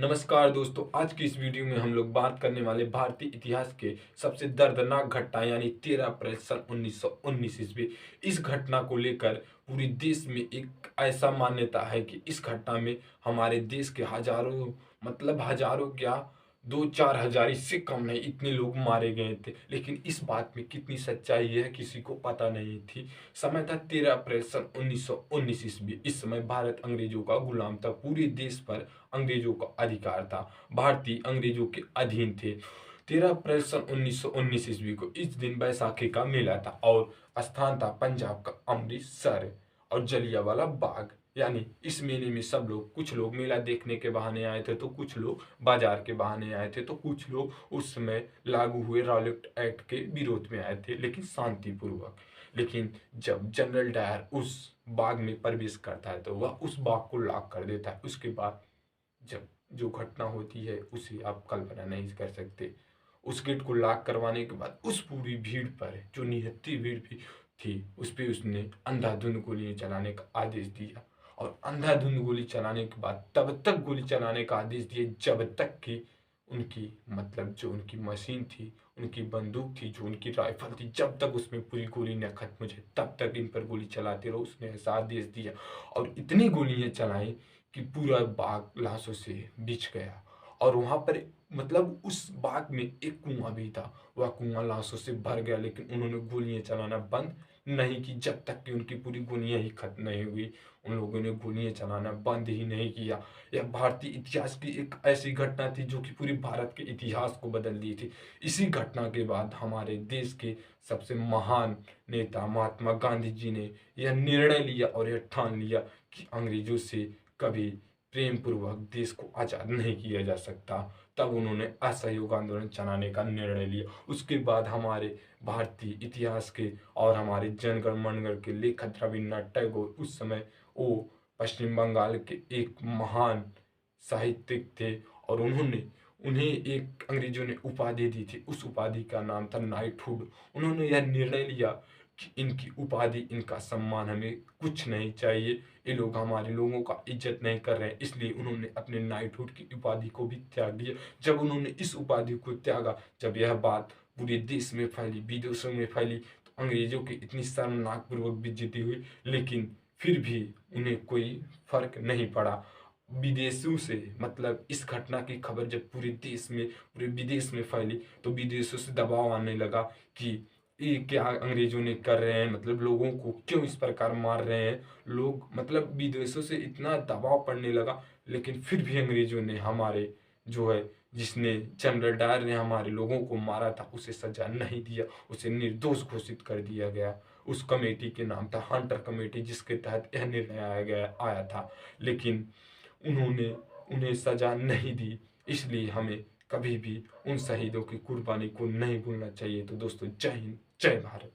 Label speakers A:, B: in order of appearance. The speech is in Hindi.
A: नमस्कार दोस्तों, आज की इस वीडियो में हम लोग बात करने वाले भारतीय इतिहास के सबसे दर्दनाक घटना यानी 13 अप्रैल सन 1919 ईस्वी। इस घटना को लेकर पूरे देश में एक ऐसा मान्यता है कि इस घटना में हमारे देश के हजारों हजारों क्या 2-4 हजार इससे कम नहीं इतने लोग मारे गए थे। लेकिन इस बात में कितनी सच्चाई है किसी को पता नहीं थी। समय था 13 अप्रैल सन 1919 ईस्वी। इस समय भारत अंग्रेजों का गुलाम था। पूरे देश पर अंग्रेजों का अधिकार था। भारतीय अंग्रेजों के अधीन थे। 13 अप्रैल सन 1919 ईस्वी को इस दिन बैसाखी का मेला था और स्थान था पंजाब का अमृतसर और जलियांवाला बाग। यानी इस मेले में सब लोग, कुछ लोग मेला देखने के बहाने आए थे तो कुछ लोग बाजार के बहाने आए थे तो कुछ लोग उस समय लागू हुए रॉलेट एक्ट के विरोध में आए थे, लेकिन शांतिपूर्वक। लेकिन जब जनरल डायर उस बाग में प्रवेश करता है तो वह उस बाग को लॉक कर देता है। उसके बाद जब जो घटना होती है उसे आप कल्पना नहीं कर सकते। उस गेट को लॉक करवाने के बाद उस पूरी भीड़ पर, जो निहत्थी भीड़ भी थी, उस पे उसने अंधाधुंध गोलियां चलाने का आदेश दिया। और अंधाधुंध गोली चलाने के बाद तब तक गोली चलाने का आदेश दिया जब तक कि उनकी जो उनकी मशीन थी, उनकी बंदूक थी, जो उनकी राइफल थी, जब तक उसमें पूरी गोली न खत्म हो जाए तब तक इन पर गोली चलाते रहो, उसने ऐसा आदेश दिया। और इतनी गोलियां चलाई कि पूरा बाग लाशों से बिछ गया। और वहां पर उस बाग में एक कुआं भी था, वह कुआं लाशों से भर गया। लेकिन उन्होंने गोलियां चलाना बंद नहीं की जब तक कि उनकी पूरी गोलियां ही खत्म नहीं हुई। उन लोगों ने गोलियां चलाना बंद ही नहीं किया। यह भारतीय इतिहास की एक ऐसी घटना थी जो कि पूरी भारत के इतिहास को बदल दी थी। इसी घटना के बाद हमारे देश के सबसे महान नेता महात्मा गांधी जी ने यह निर्णय लिया और यह ठान लिया कि अंग्रेजों से कभी प्रेम पूर्वक देश को आजाद नहीं किया जा सकता। तब उन्होंने असहयोग आंदोलन चलाने का निर्णय लिया। उसके बाद हमारे भारतीय इतिहास के और हमारे जनगण मनगढ़ के लेखक रविन्द्रनाथ टैगोर, उस समय वो पश्चिम बंगाल के एक महान साहित्यिक थे और उन्होंने उन्हें एक अंग्रेजों ने उपाधि दी थी। उस उपाधि का नाम था नाइटहुड। उन्होंने यह निर्णय लिया कि इनकी उपाधि, इनका सम्मान हमें कुछ नहीं चाहिए। ये लोग हमारे लोगों का इज्जत नहीं कर रहे हैं, इसलिए उन्होंने अपने नाइटहुड की उपाधि को भी त्याग दिया। जब उन्होंने इस उपाधि को त्यागा, जब यह बात पूरे देश में फैली, विदेशों में फैली, तो अंग्रेजों की इतनी शर्मनाक पूर्वक बेइज्जती हुई। लेकिन फिर भी उन्हें कोई फर्क नहीं पड़ा। विदेशों से इस घटना की खबर जब पूरे विदेश में फैली तो विदेशों से दबाव आने लगा कि ये क्या अंग्रेजों ने कर रहे हैं, लोगों को क्यों इस प्रकार मार रहे हैं लोग, विदेशों से इतना दबाव पड़ने लगा। लेकिन फिर भी अंग्रेजों ने हमारे जो है जिसने जनरल डायर ने हमारे लोगों को मारा था उसे सजा नहीं दिया, उसे निर्दोष घोषित कर दिया गया। उस कमेटी के नाम था हंटर कमेटी, जिसके तहत यह निर्णय आया था। लेकिन उन्होंने उन्हें सजा नहीं दी। इसलिए हमें कभी भी उन शहीदों की कुर्बानी को नहीं भूलना चाहिए। तो दोस्तों, जय हिंद, जय भारत।